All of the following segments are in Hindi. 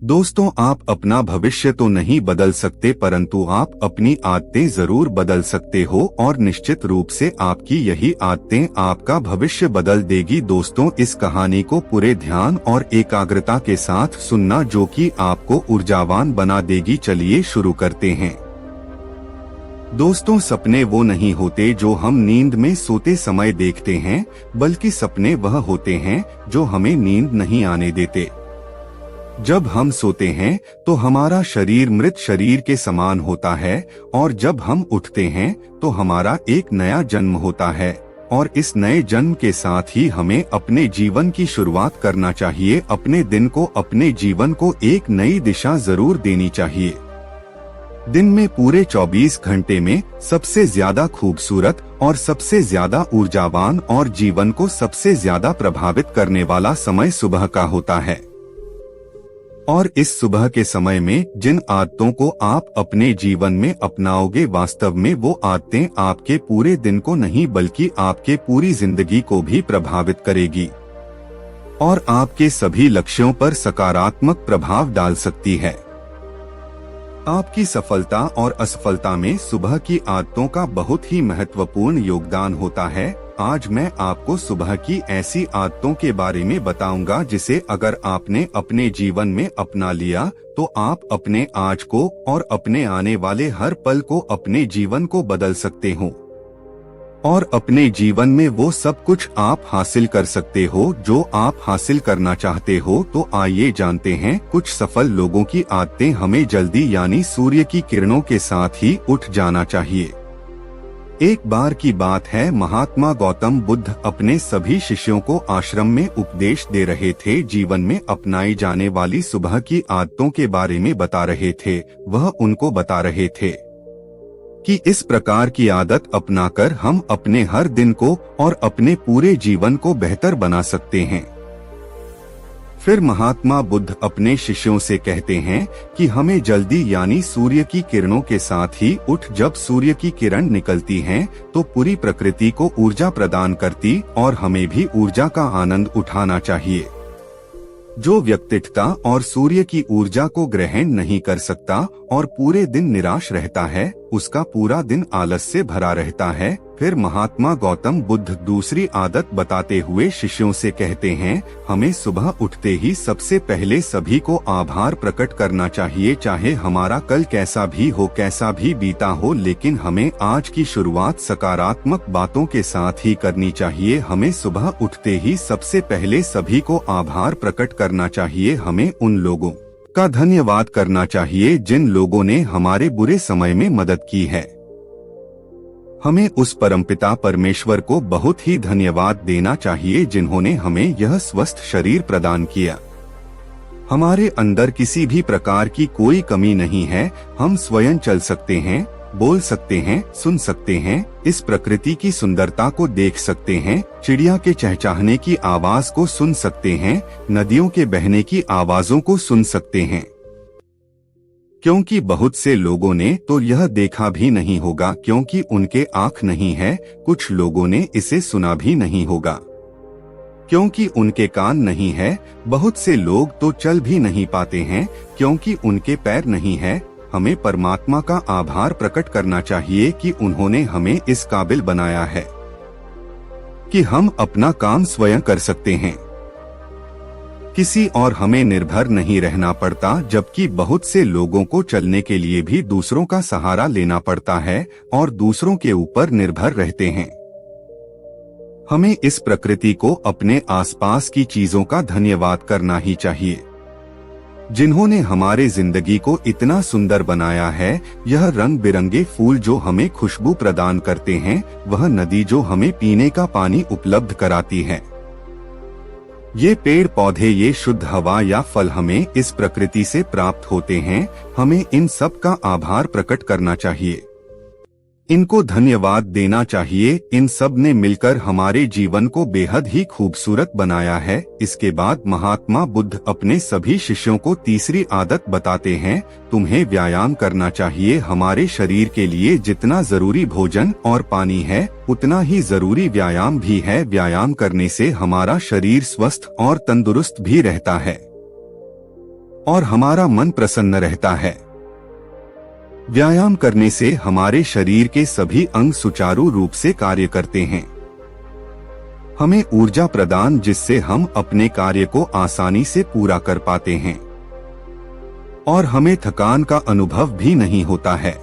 दोस्तों, आप अपना भविष्य तो नहीं बदल सकते, परंतु आप अपनी आदतें जरूर बदल सकते हो और निश्चित रूप से आपकी यही आदतें आपका भविष्य बदल देगी। दोस्तों, इस कहानी को पूरे ध्यान और एकाग्रता के साथ सुनना, जो कि आपको ऊर्जावान बना देगी। चलिए शुरू करते हैं। दोस्तों, सपने वो नहीं होते जो हम नींद में सोते समय देखते हैं, बल्कि सपने वह होते हैं जो हमें नींद नहीं आने देते। जब हम सोते हैं तो हमारा शरीर मृत शरीर के समान होता है, और जब हम उठते हैं तो हमारा एक नया जन्म होता है। और इस नए जन्म के साथ ही हमें अपने जीवन की शुरुआत करना चाहिए। अपने दिन को, अपने जीवन को एक नई दिशा जरूर देनी चाहिए। दिन में पूरे 24 घंटे में सबसे ज्यादा खूबसूरत और सबसे ज्यादा ऊर्जावान और जीवन को सबसे ज्यादा प्रभावित करने वाला समय सुबह का होता है। और इस सुबह के समय में जिन आदतों को आप अपने जीवन में अपनाओगे, वास्तव में वो आदतें आपके पूरे दिन को नहीं बल्कि आपके पूरी जिंदगी को भी प्रभावित करेगी और आपके सभी लक्ष्यों पर सकारात्मक प्रभाव डाल सकती है। आपकी सफलता और असफलता में सुबह की आदतों का बहुत ही महत्वपूर्ण योगदान होता है। आज मैं आपको सुबह की ऐसी आदतों के बारे में बताऊंगा जिसे अगर आपने अपने जीवन में अपना लिया तो आप अपने आज को और अपने आने वाले हर पल को, अपने जीवन को बदल सकते हो और अपने जीवन में वो सब कुछ आप हासिल कर सकते हो जो आप हासिल करना चाहते हो। तो आइए जानते हैं कुछ सफल लोगों की आदतें। हमें जल्दी यानी सूर्य की किरणों के साथ ही उठ जाना चाहिए। एक बार की बात है, महात्मा गौतम बुद्ध अपने सभी शिष्यों को आश्रम में उपदेश दे रहे थे। जीवन में अपनाई जाने वाली सुबह की आदतों के बारे में बता रहे थे। वह उनको बता रहे थे कि इस प्रकार की आदत अपनाकर हम अपने हर दिन को और अपने पूरे जीवन को बेहतर बना सकते हैं। फिर महात्मा बुद्ध अपने शिष्यों से कहते हैं कि हमें जल्दी यानी सूर्य की किरणों के साथ ही उठ। जब सूर्य की किरण निकलती हैं तो पूरी प्रकृति को ऊर्जा प्रदान करती और हमें भी ऊर्जा का आनंद उठाना चाहिए। जो व्यक्तित्व और सूर्य की ऊर्जा को ग्रहण नहीं कर सकता और पूरे दिन निराश रहता है, उसका पूरा दिन आलस से भरा रहता है। फिर महात्मा गौतम बुद्ध दूसरी आदत बताते हुए शिष्यों से कहते हैं, हमें सुबह उठते ही सबसे पहले सभी को आभार प्रकट करना चाहिए। चाहे हमारा कल कैसा भी हो, कैसा भी बीता हो, लेकिन हमें आज की शुरुआत सकारात्मक बातों के साथ ही करनी चाहिए। हमें सुबह उठते ही सबसे पहले सभी को आभार प्रकट करना चाहिए। हमें उन लोगों का धन्यवाद करना चाहिए जिन लोगों ने हमारे बुरे समय में मदद की है। हमें उस परमपिता परमेश्वर को बहुत ही धन्यवाद देना चाहिए जिन्होंने हमें यह स्वस्थ शरीर प्रदान किया। हमारे अंदर किसी भी प्रकार की कोई कमी नहीं है। हम स्वयं चल सकते हैं, बोल सकते हैं, सुन सकते हैं, इस प्रकृति की सुंदरता को देख सकते हैं, चिड़िया के चहचहाने की आवाज को सुन सकते हैं, नदियों के बहने की आवाजों को सुन सकते हैं। क्योंकि बहुत से लोगों ने तो यह देखा भी नहीं होगा क्योंकि उनके आँख नहीं है। कुछ लोगों ने इसे सुना भी नहीं होगा क्योंकि उनके कान नहीं है। बहुत से लोग तो चल भी नहीं पाते हैं क्योंकि उनके पैर नहीं है। हमें परमात्मा का आभार प्रकट करना चाहिए कि उन्होंने हमें इस काबिल बनाया है कि हम अपना काम स्वयं कर सकते हैं। किसी और हमें निर्भर नहीं रहना पड़ता, जबकि बहुत से लोगों को चलने के लिए भी दूसरों का सहारा लेना पड़ता है और दूसरों के ऊपर निर्भर रहते हैं। हमें इस प्रकृति को, अपने आसपास की चीजों का धन्यवाद करना ही चाहिए जिन्होंने हमारे जिंदगी को इतना सुंदर बनाया है। यह रंग बिरंगे फूल जो हमें खुशबू प्रदान करते हैं, वह नदी जो हमें पीने का पानी उपलब्ध कराती है, ये पेड़ पौधे, ये शुद्ध हवा या फल हमें इस प्रकृति से प्राप्त होते हैं। हमें इन सब का आभार प्रकट करना चाहिए, इनको धन्यवाद देना चाहिए। इन सब ने मिलकर हमारे जीवन को बेहद ही खूबसूरत बनाया है। इसके बाद महात्मा बुद्ध अपने सभी शिष्यों को तीसरी आदत बताते हैं, तुम्हें व्यायाम करना चाहिए। हमारे शरीर के लिए जितना जरूरी भोजन और पानी है, उतना ही जरूरी व्यायाम भी है। व्यायाम करने से हमारा शरीर स्वस्थ और तंदुरुस्त भी रहता है। और हमारा मन प्रसन्न रहता है। व्यायाम करने से हमारे शरीर के सभी अंग सुचारू रूप से कार्य करते हैं। हमें ऊर्जा प्रदान जिससे हम अपने कार्य को आसानी से पूरा कर पाते हैं और हमें थकान का अनुभव भी नहीं होता है,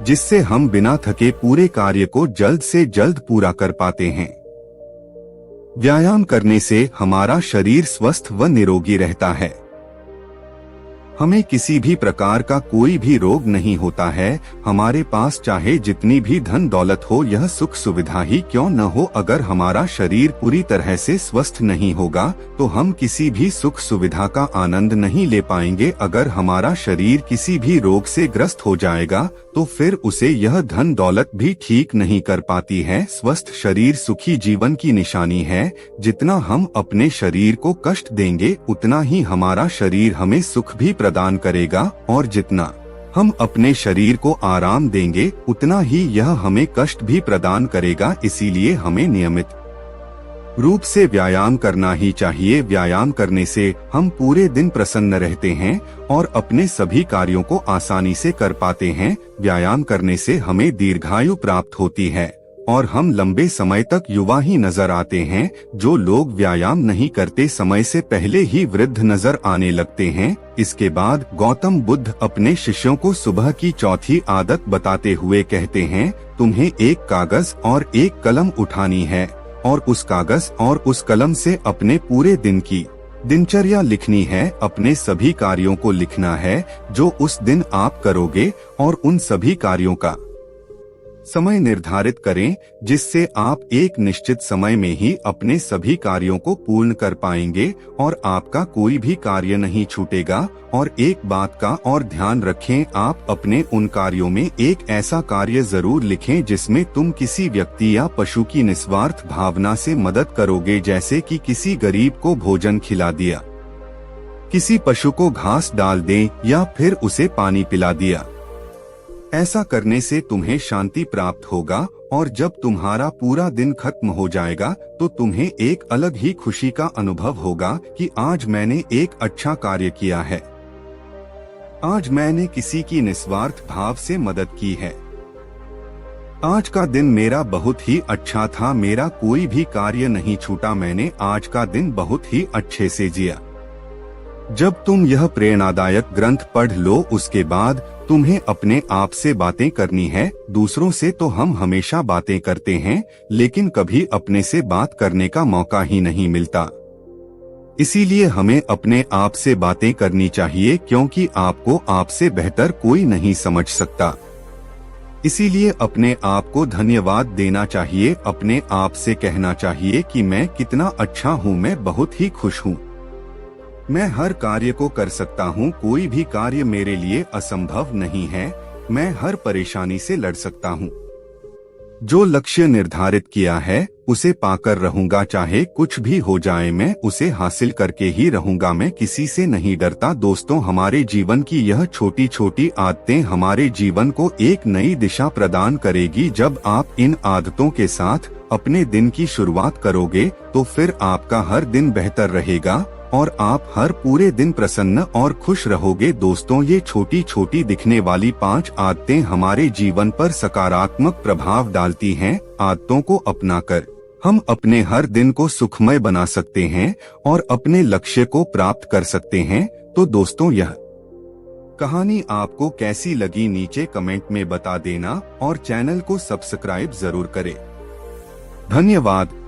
जिससे हम बिना थके पूरे कार्य को जल्द से जल्द पूरा कर पाते हैं। व्यायाम करने से हमारा शरीर स्वस्थ व निरोगी रहता है। हमें किसी भी प्रकार का कोई भी रोग नहीं होता है। हमारे पास चाहे जितनी भी धन दौलत हो, यह सुख सुविधा ही क्यों न हो, अगर हमारा शरीर पूरी तरह से स्वस्थ नहीं होगा तो हम किसी भी सुख सुविधा का आनंद नहीं ले पाएंगे। अगर हमारा शरीर किसी भी रोग से ग्रस्त हो जाएगा तो फिर उसे यह धन दौलत भी ठीक नहीं कर पाती है। स्वस्थ शरीर सुखी जीवन की निशानी है। जितना हम अपने शरीर को कष्ट देंगे उतना ही हमारा शरीर हमें सुख भी प्रदान करेगा, और जितना हम अपने शरीर को आराम देंगे उतना ही यह हमें कष्ट भी प्रदान करेगा। इसीलिए हमें नियमित रूप से व्यायाम करना ही चाहिए। व्यायाम करने से हम पूरे दिन प्रसन्न रहते हैं और अपने सभी कार्यों को आसानी से कर पाते हैं। व्यायाम करने से हमें दीर्घायु प्राप्त होती है और हम लंबे समय तक युवा ही नजर आते हैं। जो लोग व्यायाम नहीं करते समय से पहले ही वृद्ध नजर आने लगते हैं। इसके बाद गौतम बुद्ध अपने शिष्यों को सुबह की चौथी आदत बताते हुए कहते हैं, तुम्हें एक कागज और एक कलम उठानी है और उस कागज और उस कलम से अपने पूरे दिन की दिनचर्या लिखनी है। अपने सभी कार्यों को लिखना है जो उस दिन आप करोगे और उन सभी कार्यों का समय निर्धारित करें, जिससे आप एक निश्चित समय में ही अपने सभी कार्यों को पूर्ण कर पाएंगे और आपका कोई भी कार्य नहीं छूटेगा। और एक बात का और ध्यान रखें, आप अपने उन कार्यों में एक ऐसा कार्य जरूर लिखें जिसमें तुम किसी व्यक्ति या पशु की निस्वार्थ भावना से मदद करोगे, जैसे कि किसी गरीब को भोजन खिला दिया, किसी पशु को घास डाल दें या फिर उसे पानी पिला दिया। ऐसा करने से तुम्हें शांति प्राप्त होगा और जब तुम्हारा पूरा दिन खत्म हो जाएगा तो तुम्हें एक अलग ही खुशी का अनुभव होगा कि आज मैंने एक अच्छा कार्य किया है, आज मैंने किसी की निस्वार्थ भाव से मदद की है, आज का दिन मेरा बहुत ही अच्छा था, मेरा कोई भी कार्य नहीं छूटा, मैंने आज का दिन बहुत ही अच्छे से जिया। जब तुम यह प्रेरणादायक ग्रंथ पढ़ लो उसके बाद तुम्हें अपने आप से बातें करनी है। दूसरों से तो हम हमेशा बातें करते हैं लेकिन कभी अपने से बात करने का मौका ही नहीं मिलता। इसीलिए हमें अपने आप से बातें करनी चाहिए, क्योंकि आपको आपसे बेहतर कोई नहीं समझ सकता। इसीलिए अपने आप को धन्यवाद देना चाहिए, अपने आप से कहना चाहिए कि मैं कितना अच्छा हूँ, मैं बहुत ही खुश हूँ, मैं हर कार्य को कर सकता हूँ, कोई भी कार्य मेरे लिए असंभव नहीं है, मैं हर परेशानी से लड़ सकता हूँ। जो लक्ष्य निर्धारित किया है उसे पाकर रहूंगा, चाहे कुछ भी हो जाए मैं उसे हासिल करके ही रहूंगा, मैं किसी से नहीं डरता। दोस्तों, हमारे जीवन की यह छोटी छोटी आदतें हमारे जीवन को एक नई दिशा प्रदान करेगी। जब आप इन आदतों के साथ अपने दिन की शुरुआत करोगे तो फिर आपका हर दिन बेहतर रहेगा और आप हर पूरे दिन प्रसन्न और खुश रहोगे। दोस्तों, ये छोटी छोटी दिखने वाली 5 आदतें हमारे जीवन पर सकारात्मक प्रभाव डालती हैं। आदतों को अपनाकर हम अपने हर दिन को सुखमय बना सकते हैं और अपने लक्ष्य को प्राप्त कर सकते हैं। तो दोस्तों, यह कहानी आपको कैसी लगी नीचे कमेंट में बता देना और चैनल को सब्सक्राइब जरूर करें। धन्यवाद।